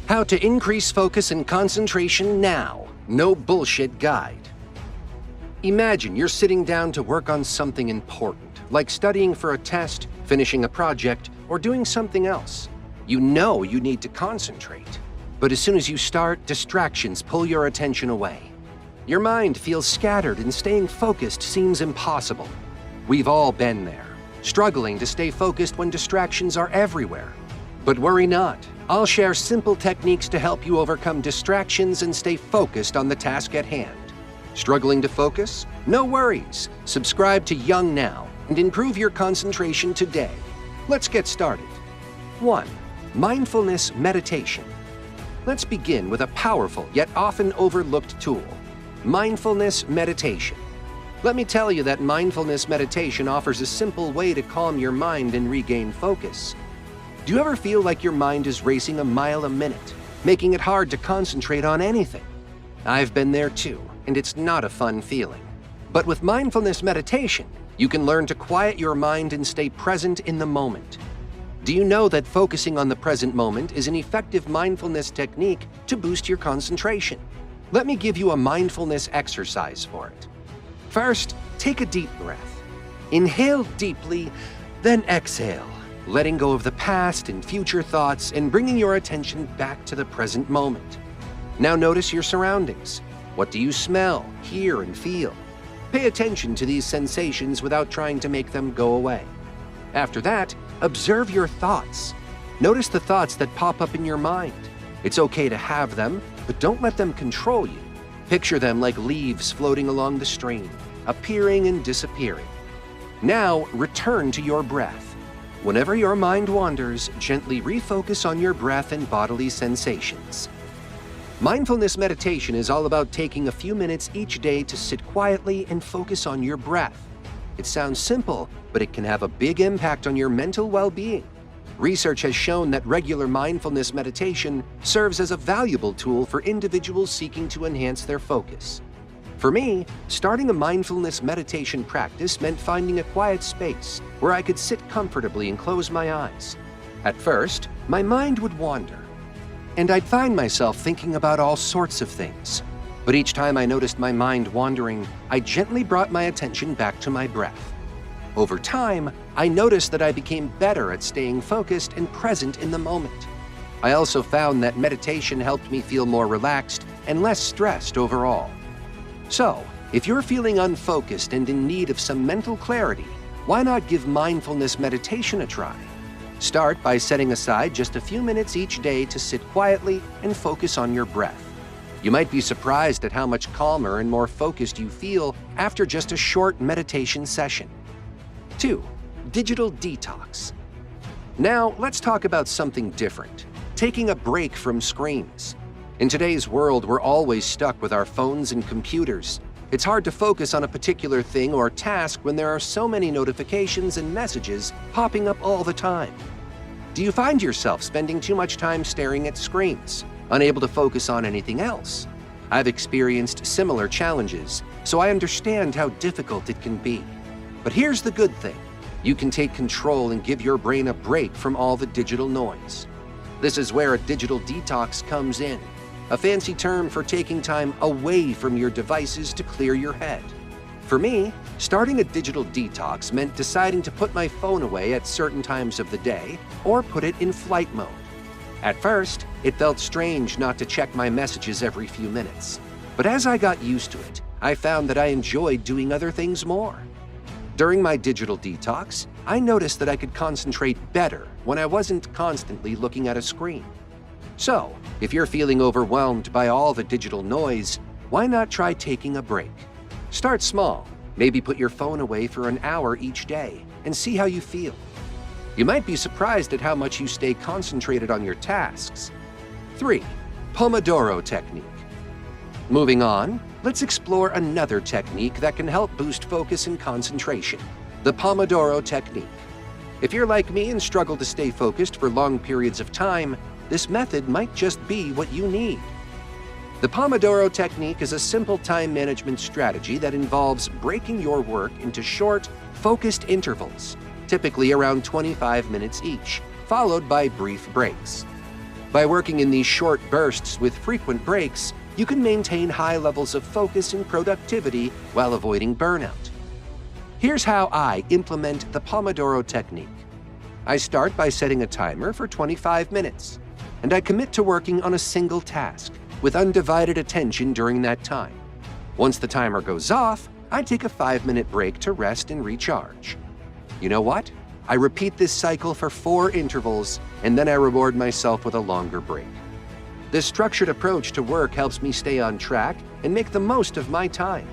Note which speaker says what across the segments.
Speaker 1: How to increase focus and concentration now. No bullshit guide. Imagine you're sitting down to work on something important, like studying for a test, finishing a project, or doing something else. You know you need to concentrate. But as soon as you start, distractions pull your attention away. Your mind feels scattered and staying focused seems impossible. We've all been there, struggling to stay focused when distractions are everywhere. But worry not. I'll share simple techniques to help you overcome distractions and stay focused on the task at hand. Struggling to focus? No worries. Subscribe to YoungNow and improve your concentration today. Let's get started. 1. Mindfulness meditation. Let's begin with a powerful yet often overlooked tool, mindfulness meditation. Let me tell you that mindfulness meditation offers a simple way to calm your mind and regain focus. Do you ever feel like your mind is racing a mile a minute, making it hard to concentrate on anything? I've been there too, and it's not a fun feeling. But with mindfulness meditation, you can learn to quiet your mind and stay present in the moment. Do you know that focusing on the present moment is an effective mindfulness technique to boost your concentration? Let me give you a mindfulness exercise for it. First, take a deep breath. Inhale deeply, then exhale, letting go of the past and future thoughts and bringing your attention back to the present moment. Now notice your surroundings. What do you smell, hear, and feel? Pay attention to these sensations without trying to make them go away. After that, observe your thoughts. Notice the thoughts that pop up in your mind. It's okay to have them, but don't let them control you. Picture them like leaves floating along the stream, appearing and disappearing. Now, return to your breath. Whenever your mind wanders, gently refocus on your breath and bodily sensations. Mindfulness meditation is all about taking a few minutes each day to sit quietly and focus on your breath. It sounds simple, but it can have a big impact on your mental well-being. Research has shown that regular mindfulness meditation serves as a valuable tool for individuals seeking to enhance their focus. For me, starting a mindfulness meditation practice meant finding a quiet space where I could sit comfortably and close my eyes. At first, my mind would wander, and I'd find myself thinking about all sorts of things. But each time I noticed my mind wandering, I gently brought my attention back to my breath. Over time, I noticed that I became better at staying focused and present in the moment. I also found that meditation helped me feel more relaxed and less stressed overall. So, if you're feeling unfocused and in need of some mental clarity, why not give mindfulness meditation a try? Start by setting aside just a few minutes each day to sit quietly and focus on your breath. You might be surprised at how much calmer and more focused you feel after just a short meditation session. 2. Digital detox. Now, let's talk about something different, taking a break from screens. In today's world, we're always stuck with our phones and computers. It's hard to focus on a particular thing or task when there are so many notifications and messages popping up all the time. Do you find yourself spending too much time staring at screens, unable to focus on anything else? I've experienced similar challenges, so I understand how difficult it can be. But here's the good thing. You can take control and give your brain a break from all the digital noise. This is where a digital detox comes in, a fancy term for taking time away from your devices to clear your head. For me, starting a digital detox meant deciding to put my phone away at certain times of the day or put it in flight mode. At first, it felt strange not to check my messages every few minutes. But as I got used to it, I found that I enjoyed doing other things more. During my digital detox, I noticed that I could concentrate better when I wasn't constantly looking at a screen. So, if you're feeling overwhelmed by all the digital noise, why not try taking a break? Start small. Maybe put your phone away for an hour each day and see how you feel. You might be surprised at how much you stay concentrated on your tasks. 3. Pomodoro technique. Moving on, let's explore another technique that can help boost focus and concentration, the Pomodoro technique. If you're like me and struggle to stay focused for long periods of time, this method might just be what you need. The Pomodoro technique is a simple time management strategy that involves breaking your work into short, focused intervals, typically around 25 minutes each, followed by brief breaks. By working in these short bursts with frequent breaks, you can maintain high levels of focus and productivity while avoiding burnout. Here's how I implement the Pomodoro technique. I start by setting a timer for 25 minutes, and I commit to working on a single task with undivided attention during that time. Once the timer goes off, I take a 5-minute break to rest and recharge. You know what? I repeat this cycle for 4 intervals, and then I reward myself with a longer break. This structured approach to work helps me stay on track and make the most of my time.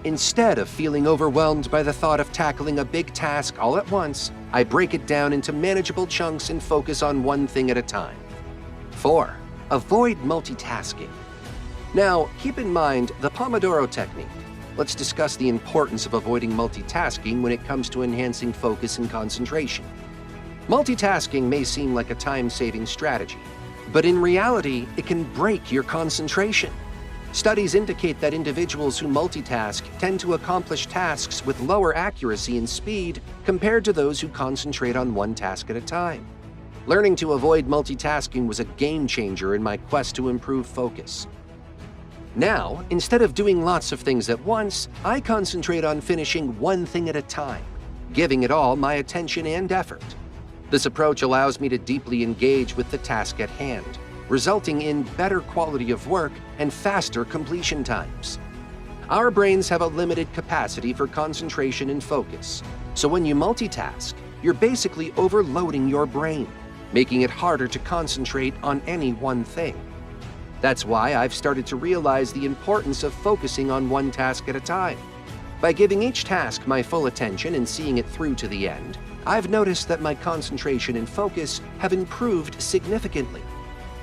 Speaker 1: Instead of feeling overwhelmed by the thought of tackling a big task all at once, I break it down into manageable chunks and focus on one thing at a time. 4. Avoid multitasking. Now, keep in mind the Pomodoro technique. Let's discuss the importance of avoiding multitasking when it comes to enhancing focus and concentration. Multitasking may seem like a time-saving strategy, but in reality, it can break your concentration. Studies indicate that individuals who multitask tend to accomplish tasks with lower accuracy and speed compared to those who concentrate on one task at a time. Learning to avoid multitasking was a game changer in my quest to improve focus. Now, instead of doing lots of things at once, I concentrate on finishing one thing at a time, giving it all my attention and effort. This approach allows me to deeply engage with the task at hand, resulting in better quality of work and faster completion times. Our brains have a limited capacity for concentration and focus, so when you multitask, you're basically overloading your brain, making it harder to concentrate on any one thing. That's why I've started to realize the importance of focusing on one task at a time. By giving each task my full attention and seeing it through to the end, I've noticed that my concentration and focus have improved significantly.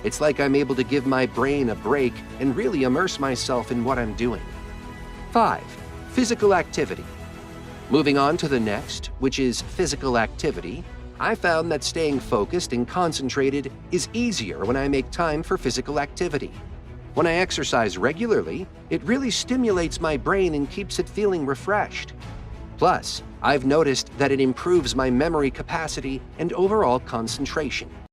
Speaker 1: It's like I'm able to give my brain a break and really immerse myself in what I'm doing. 5. Physical activity. Moving on to the next, which is physical activity, I found that staying focused and concentrated is easier when I make time for physical activity. When I exercise regularly, it really stimulates my brain and keeps it feeling refreshed. Plus, I've noticed that it improves my memory capacity and overall concentration.